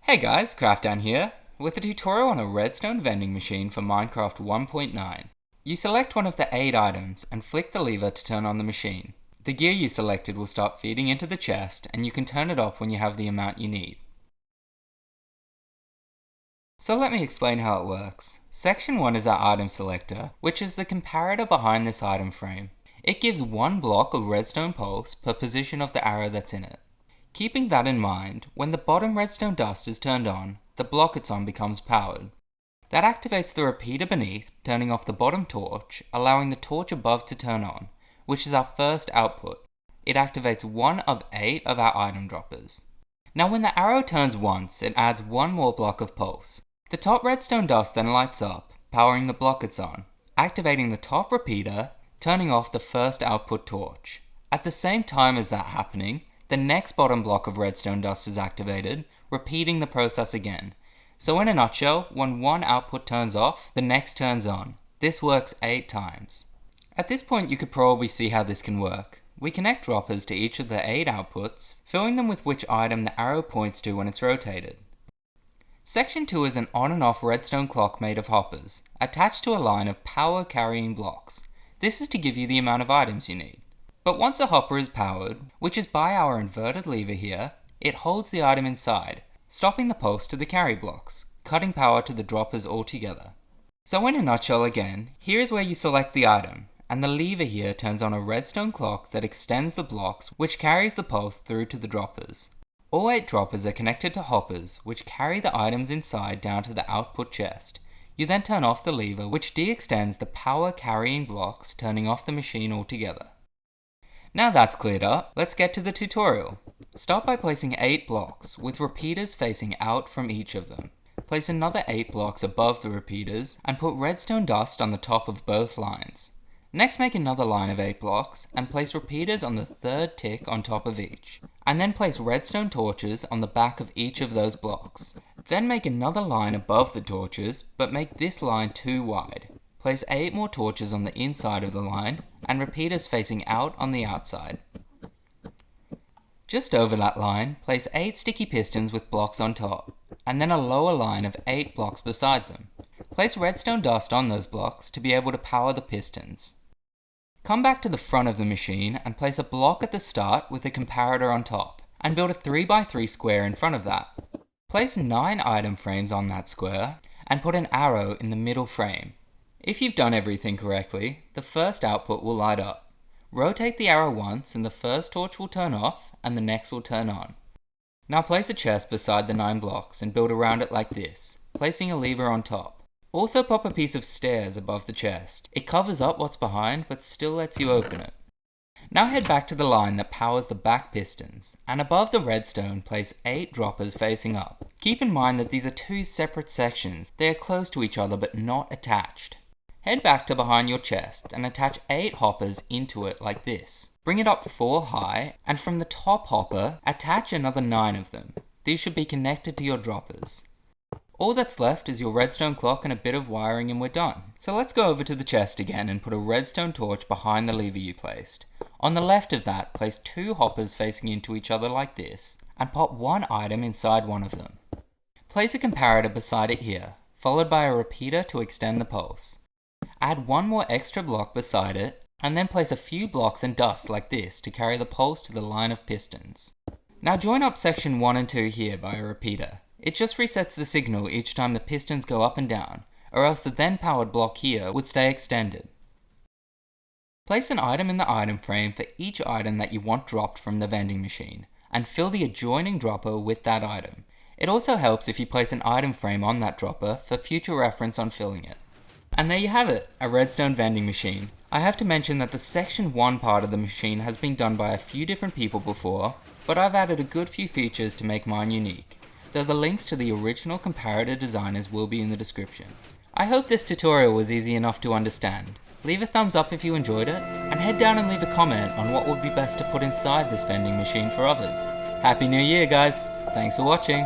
Hey guys, Craftdan here, with a tutorial on a redstone vending machine for Minecraft 1.9. You select one of the 8 items and flick the lever to turn on the machine. The gear you selected will start feeding into the chest and you can turn it off when you have the amount you need. So let me explain how it works. Section 1 is our item selector, which is the comparator behind this item frame. It gives one block of redstone pulse per position of the arrow that's in it. Keeping that in mind, when the bottom redstone dust is turned on, the block it's on becomes powered. That activates the repeater beneath, turning off the bottom torch, allowing the torch above to turn on, which is our first output. It activates one of 8 of our item droppers. Now when the arrow turns once, it adds one more block of pulse. The top redstone dust then lights up, powering the block it's on, activating the top repeater, turning off the first output torch. At the same time as that happening, the next bottom block of redstone dust is activated, repeating the process again. So in a nutshell, when one output turns off, the next turns on. This works 8 times. At this point you could probably see how this can work. We connect droppers to each of the 8 outputs, filling them with which item the arrow points to when it's rotated. Section 2 is an on and off redstone clock made of hoppers, attached to a line of power carrying blocks. This is to give you the amount of items you need. But once a hopper is powered, which is by our inverted lever here, it holds the item inside, stopping the pulse to the carry blocks, cutting power to the droppers altogether. So in a nutshell again, here is where you select the item, and the lever here turns on a redstone clock that extends the blocks which carries the pulse through to the droppers. All 8 droppers are connected to hoppers which carry the items inside down to the output chest. You then turn off the lever which de-extends the power carrying blocks, turning off the machine altogether. Now that's cleared up, let's get to the tutorial. Start by placing 8 blocks, with repeaters facing out from each of them. Place another 8 blocks above the repeaters, and put redstone dust on the top of both lines. Next make another line of 8 blocks, and place repeaters on the 3rd tick on top of each. And then place redstone torches on the back of each of those blocks. Then make another line above the torches, but make this line too wide. Place 8 more torches on the inside of the line, and repeaters facing out on the outside. Just over that line, place 8 sticky pistons with blocks on top, and then a lower line of 8 blocks beside them. Place redstone dust on those blocks to be able to power the pistons. Come back to the front of the machine and place a block at the start with a comparator on top, and build a 3x3 square in front of that. Place 9 item frames on that square, and put an arrow in the middle frame. If you've done everything correctly, the first output will light up. Rotate the arrow once and the first torch will turn off and the next will turn on. Now place a chest beside the 9 blocks and build around it like this, placing a lever on top. Also pop a piece of stairs above the chest. It covers up what's behind but still lets you open it. Now head back to the line that powers the back pistons, and above the redstone place 8 droppers facing up. Keep in mind that these are 2 separate sections. They are close to each other but not attached. Head back to behind your chest and attach 8 hoppers into it like this. Bring it up 4 high, and from the top hopper, attach another 9 of them. These should be connected to your droppers. All that's left is your redstone clock and a bit of wiring and we're done. So let's go over to the chest again and put a redstone torch behind the lever you placed. On the left of that, place 2 hoppers facing into each other like this, and pop 1 item inside one of them. Place a comparator beside it here, followed by a repeater to extend the pulse. Add 1 more extra block beside it, and then place a few blocks and dust like this to carry the pulse to the line of pistons. Now join up section 1 and 2 here by a repeater. It just resets the signal each time the pistons go up and down, or else the then powered block here would stay extended. Place an item in the item frame for each item that you want dropped from the vending machine, and fill the adjoining dropper with that item. It also helps if you place an item frame on that dropper for future reference on filling it. And there you have it, a redstone vending machine. I have to mention that the section 1 part of the machine has been done by a few different people before, but I've added a good few features to make mine unique, though the links to the original comparator designers will be in the description. I hope this tutorial was easy enough to understand. Leave a thumbs up if you enjoyed it, and head down and leave a comment on what would be best to put inside this vending machine for others. Happy New Year guys! Thanks for watching!